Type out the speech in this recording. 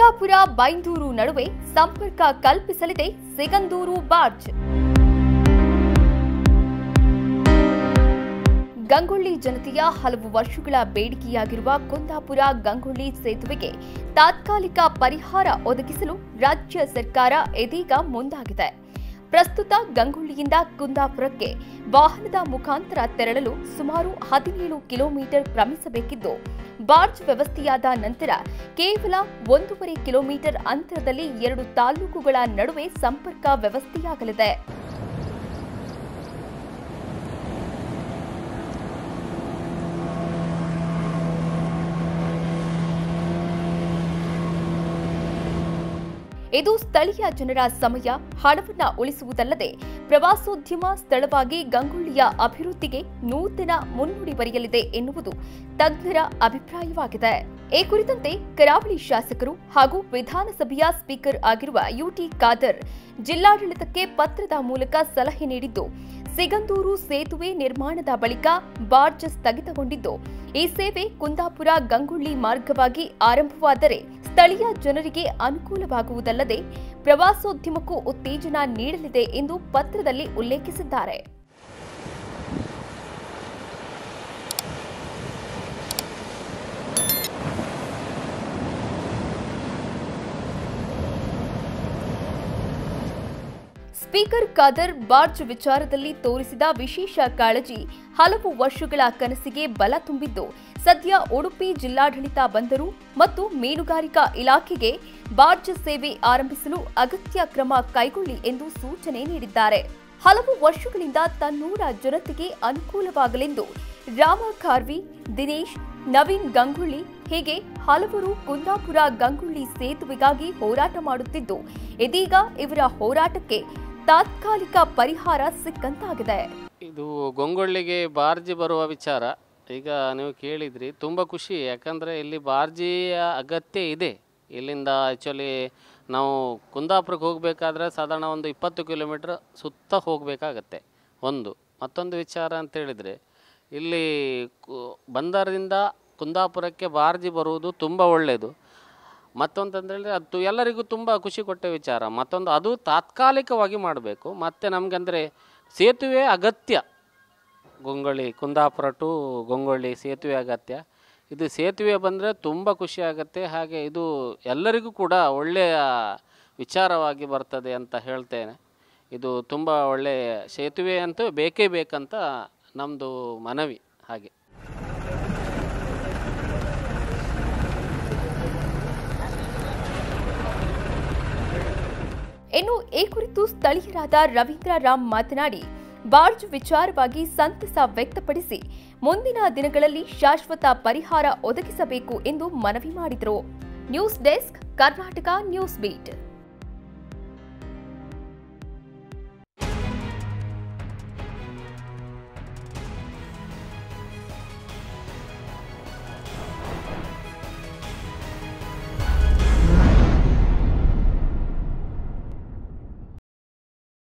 ಕುಂದಾಪುರ ಬೈಂದೂರು ನಡುವೆ ಸಂಪರ್ಕ ಕಲ್ಪಿಸಲಿದೆ ಸಿಗಂದೂರು ಬಾರ್ಜ್. ಗಂಗೊಳ್ಳಿ ಜನತೆಯ ಹಲವು ವರ್ಷಗಳ ಬೇಡಿಕೆಯಾಗಿರುವ ಕುಂದಾಪುರ ಗಂಗೊಳ್ಳಿ ಸೇತುವೆಗೆ ತಾತ್ಕಾಲಿಕ ಪರಿಹಾರ ಒದಗಿಸಲು ರಾಜ್ಯ ಸರ್ಕಾರ ಇದೀಗ ಮುಂದಾಗಿದೆ. ಪ್ರಸ್ತುತ ಗಂಗೊಳ್ಳಿಯಿಂದ ಕುಂದಾಪುರಕ್ಕೆ ವಾಹನದ ಮುಖಾಂತರ ತೆರಳಲು ಸುಮಾರು 17 ಕಿಲೋಮೀಟರ್ ಕ್ರಮಿಸಬೇಕಿದ್ದು, ಬಾರ್ಜ್ ವ್ಯವಸ್ಥೆಯಾದ ನಂತರ ಕೇವಲ 1.5 ಕಿಲೋಮೀಟರ್ ಅಂತರದಲ್ಲಿ 2 ತಾಲೂಕುಗಳ ನಡುವೆ ಸಂಪರ್ಕ ವ್ಯವಸ್ಥೆಯಾಗಲಿದೆ. ಇದು ಸ್ಥಳೀಯ ಜನರ ಸಮಯ, ಹಣವನ್ನು ಉಳಿಸುವುದಲ್ಲದೆ ಪ್ರವಾಸೋದ್ಯಮ ಸ್ಥಳವಾಗಿ ಗಂಗೊಳ್ಳಿಯ ಅಭಿವೃದ್ಧಿಗೆ ನೂತನ ಮುನ್ನುಡಿ ಬರೆಯಲಿದೆ ಎನ್ನುವುದು ತಜ್ಞರ ಅಭಿಪ್ರಾಯವಾಗಿದೆ. ಈ ಕುರಿತಂತೆ ಕರಾವಳಿ ಶಾಸಕರು ಹಾಗೂ ವಿಧಾನಸಭೆಯ ಸ್ಪೀಕರ್ ಆಗಿರುವ ಯುಟಿ ಖಾದರ್ ಜಿಲ್ಲಾಡಳಿತಕ್ಕೆ ಪತ್ರದ ಮೂಲಕ ಸಲಹೆ ನೀಡಿದ್ದು, ಸಿಗಂದೂರು ಸೇತುವೆ ನಿರ್ಮಾಣದ ಬಳಿಕ ಬಾರ್ಜ್ ಸ್ಥಗಿತಗೊಂಡಿದ್ದು, ಈ ಸೇವೆ ಕುಂದಾಪುರ ಗಂಗೊಳ್ಳಿ ಮಾರ್ಗವಾಗಿ ಆರಂಭವಾದರೆ ಸ್ಥಳೀಯ ಜನರಿಗೆ ಅನುಕೂಲವಾಗುವುದಲ್ಲದೆ ಪ್ರವಾಸೋದ್ಯಮಕ್ಕೂ ಉತ್ತೇಜನ ನೀಡಲಿದೆ ಎಂದು ಪತ್ರದಲ್ಲಿ ಉಲ್ಲೇಖಿಸಿದ್ದಾರೆ. ಸ್ಪೀಕರ್ ಖಾದರ್ ಬಾರ್ಜ್ ವಿಚಾರದಲ್ಲಿ ತೋರಿಸಿದ ವಿಶೇಷ ಕಾಳಜಿ ಹಲವು ವರ್ಷಗಳ ಕನಸಿಗೆ ಬಲ ತುಂಬಿದ್ದು, ಸದ್ಯ ಉಡುಪಿ ಜಿಲ್ಲಾಡಳಿತ ಬಂದರು ಮತ್ತು ಮೀನುಗಾರಿಕಾ ಇಲಾಖೆಗೆ ಬಾರ್ಜ್ ಸೇವೆ ಆರಂಭಿಸಲು ಅಗತ್ಯ ಕ್ರಮ ಕೈಗೊಳ್ಳಿ ಎಂದು ಸೂಚನೆ ನೀಡಿದ್ದಾರೆ. ಹಲವು ವರ್ಷಗಳಿಂದ ತನ್ನೂರ ಜನತೆಗೆ ಅನುಕೂಲವಾಗಲೆಂದು ರಾಮ ಖಾರ್ವಿ, ದಿನೇಶ್, ನವೀನ್ ಗಂಗೊಳ್ಳಿ ಹೀಗೆ ಹಲವರು ಕುಂದಾಪುರ ಗಂಗೊಳ್ಳಿ ಸೇತುವೆಗಾಗಿ ಹೋರಾಟ ಮಾಡುತ್ತಿದ್ದು, ಇದೀಗ ಇವರ ಹೋರಾಟಕ್ಕೆ ತಾತ್ಕಾಲಿಕ ಪರಿಹಾರ ಸಿಕ್ಕಂತಾಗಿದೆ. ಇದು ಗಂಗೊಳ್ಳಿಗೆ ಬಾರ್ಜಿ ಬರುವ ವಿಚಾರ ಈಗ ನೀವು ಕೇಳಿದ್ರಿ, ತುಂಬ ಖುಷಿ. ಯಾಕಂದರೆ ಇಲ್ಲಿ ಬಾರ್ಜಿಯ ಅಗತ್ಯ ಇದೆ. ಇಲ್ಲಿಂದ ಆ್ಯಕ್ಚುಲಿ ನಾವು ಕುಂದಾಪುರಕ್ಕೆ ಹೋಗಬೇಕಾದ್ರೆ ಸಾಧಾರಣ ಒಂದು 20 ಕಿಲೋಮೀಟ್ರ್ ಸುತ್ತ ಹೋಗಬೇಕಾಗತ್ತೆ. ಮತ್ತೊಂದು ವಿಚಾರ ಅಂತೇಳಿದರೆ, ಇಲ್ಲಿ ಬಂದರದಿಂದ ಕುಂದಾಪುರಕ್ಕೆ ಬಾರ್ಜಿ ಬರುವುದು ತುಂಬ ಒಳ್ಳೆಯದು. ಮತ್ತೊಂದಂದರೆ ಅದು ಎಲ್ಲರಿಗೂ ತುಂಬ ಖುಷಿ ಕೊಟ್ಟ ವಿಚಾರ. ಮತ್ತೊಂದು, ಅದು ತಾತ್ಕಾಲಿಕವಾಗಿ ಮಾಡಬೇಕು. ಮತ್ತು ನಮಗಂದರೆ ಸೇತುವೆ ಅಗತ್ಯ. ಕುಂದಾಪುರ ಟು ಗಂಗೊಳ್ಳಿ ಸೇತುವೆ ಅಗತ್ಯ. ಇದು ಸೇತುವೆ ಬಂದರೆ ತುಂಬ ಖುಷಿ ಆಗುತ್ತೆ. ಹಾಗೆ ಇದು ಎಲ್ಲರಿಗೂ ಕೂಡ ಒಳ್ಳೆಯ ವಿಚಾರವಾಗಿ ಬರ್ತದೆ ಅಂತ ಹೇಳ್ತೇನೆ. ಇದು ತುಂಬ ಒಳ್ಳೆಯ ಸೇತುವೆ ಅಂತೂ ಬೇಕೇ ಬೇಕಂತ ನಮ್ಮದು ಮನವಿ. ಹಾಗೆ ಇನ್ನು ಈ ಕುರಿತು ಸ್ಥಳೀಯರಾದ ರವೀಂದ್ರ ರಾಮ್ ಮಾತನಾಡಿ, ಬಾರ್ಜ್ ವಿಚಾರವಾಗಿ ಸಂತಸ ವ್ಯಕ್ತಪಡಿಸಿ ಮುಂದಿನ ದಿನಗಳಲ್ಲಿ ಶಾಶ್ವತ ಪರಿಹಾರ ಒದಗಿಸಬೇಕು ಎಂದು ಮನವಿ ಮಾಡಿದರು. News desk, Karnataka news beet.